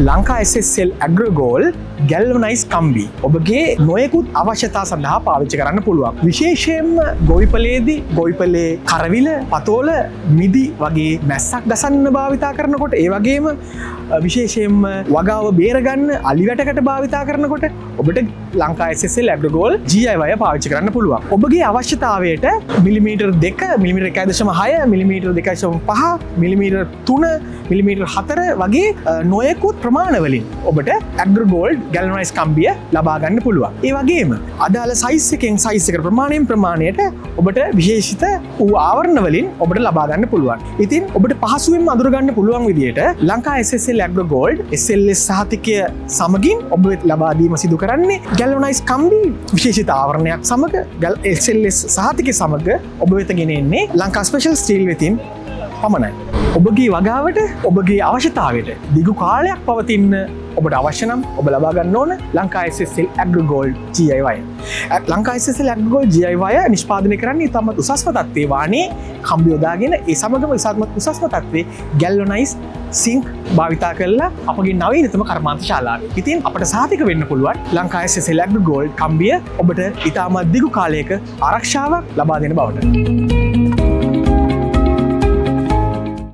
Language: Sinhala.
ලංකා SSL ඇග්‍රගෝල් ගැල්වනයිස් කම්බි ඔබගේ නොයෙකුත් අවශ්‍යතා සඳහා පාවිච්චි කරන්න පුළුවන්. විශේෂයෙන්ම ගොවිපලේදී ගොවිපලේ කරවිල පතෝල මිදි වගේ මැස්සක් ගසන්න භාවිතා කරනකොට ඒ වගේම විශේෂයෙන්ම වගාව බේරගන්න අලිවැටකට භාවිතා කරනකොට ඔබට ලංකා SSL ඇග්‍රගෝල් GI වය පාවිච්චි කරන්න පුළුවන්. ඔබගේ අවශ්‍යතාවයට millimetre 2 millimetre 1.6 millimetre 2.5 millimetre 3 millimetre 4 වගේ නොයෙකුත් ප්‍රමාණවලින් ඔබට ඇග්‍රගෝල්ඩ් ගැල්වනයිස් කම්බිය ලබා ගන්න පුළුවන්. ඒ වගේම අදාළ සයිස් එකෙන් සයිස් එකට ප්‍රමාණයට ඔබට විශේෂිත වූ ආවරණ වලින් ඔබට ලබා ගන්න පුළුවන්. ඉතින් ඔබට පහසුවෙන්ම අඳුර ගන්න පුළුවන් විදියට ලංකා SSL ඇග්‍රගෝල්ඩ් SLS සහතිකය සමගින් ඔබ ලබා දීම සිදු කරන්නේ ගැල්වනයිස් කම්බි විශේෂිත ආවරණයක් සමග SLS සහතිකය සමග ඔබ වෙත ගෙන එන්නේ ලංකා ස්පෙෂල් ස්ටීල් වෙතින් පමණයි. ඔබගේ වගාවට ඔබගේ අවශ්‍යතාවයට දිගු කාලයක් පවතින්න ඔබට අවශ්‍ය නම් ඔබ ලබා ගන්න ඕන ලංකා SSL ඇග්‍රගෝල්ඩ් GI වය. ලංකා SSL ඇග්‍රගෝල්ඩ් GI වය නිෂ්පාදනය කරන්නේ ඉතාමත් උසස්ම තත්ත්වයේ වානේ කම්බි යොදාගෙන ඒ සමගම උසස්ම තත්ත්වයේ ගැල්වනයිස් සිංක් භාවිතා කරලා අපගේ නවීනතම කර්මාන්ත ශාලාවේ. ඉතින් අපට සාතික වෙන්න පුළුවන් ලංකා SSL ඇග්‍රගෝල්ඩ් කම්බිය ඔබට ඉතාමත් දිගු කාලයක ආරක්ෂාවක් ලබා දෙන බවට.